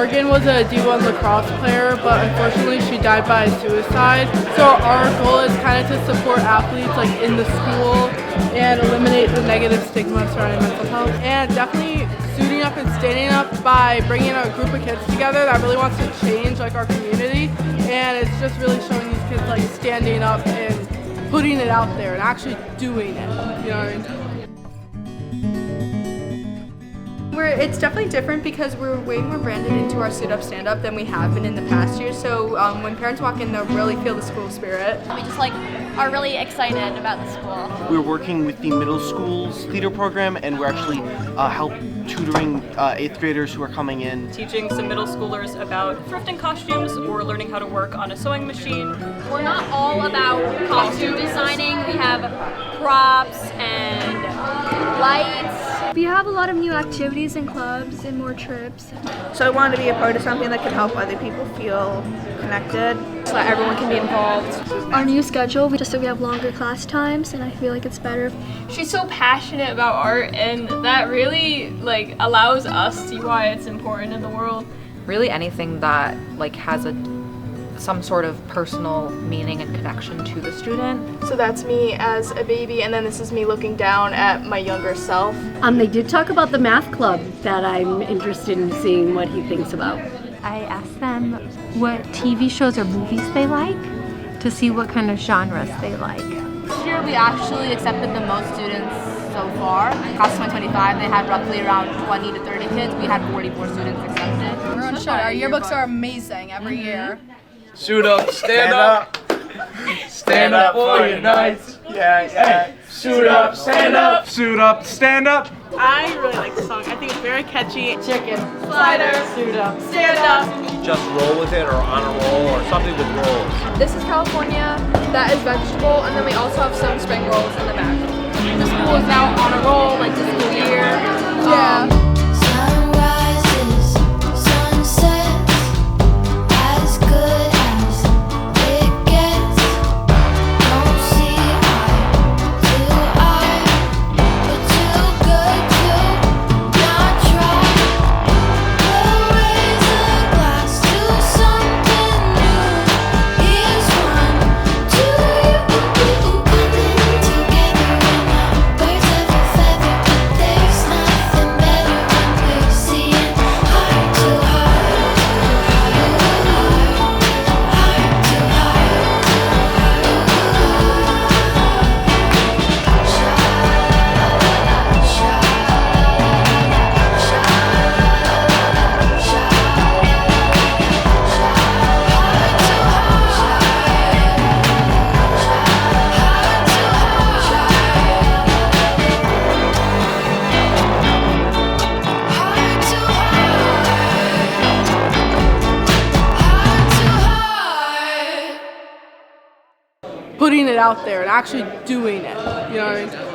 Morgan was a D1 lacrosse player, but unfortunately she died by suicide. So our goal is kind of to support athletes like in the school and eliminate the negative stigma surrounding mental health. And definitely suiting up and standing up by bringing a group of kids together that really wants to change like our community. And it's just really showing these kids like standing up and putting it out there and actually doing it. You know what I mean? It's definitely different because we're way more branded into our suit up stand up than we have been in the past years. So when parents walk in, they'll really feel the school spirit. We just are really excited about the school. We're working with the middle school's theater program, and we're actually help tutoring 8th graders who are coming in. Teaching some middle schoolers about thrifting costumes or learning how to work on a sewing machine. We're not all about costume designing. We have props and lights. We have a lot of new activities and clubs and more trips. So I wanted to be a part of something that can help other people feel connected, so that everyone can be involved. Our new schedule, we have longer class times, and I feel like it's better. She's so passionate about art, and that really allows us to see why it's important in the world. Really anything that has some sort of personal meaning and connection to the student. So that's me as a baby, and then this is me looking down at my younger self. They did talk about the math club that I'm interested in seeing what he thinks about. I asked them what TV shows or movies they like to see what kind of genres they like. This year we actually accepted the most students so far. Class of 2025, they had roughly around 20 to 30 kids. We had 44 students accepted. We're on shut. Our yearbooks are amazing every year. Suit up, stand up. Stand up for your nights. Yeah. Suit up, stand up. Suit up, stand up. I really like the song. I think it's very catchy. Chicken. Slider. Suit up. Stand up. Just roll with it, or on a roll, or something with rolls. This is California. That is vegetable, and then we also have some spring rolls in the back. The school is now on a roll, like the school year. Yeah. Putting it out there and actually doing it. You know what I mean?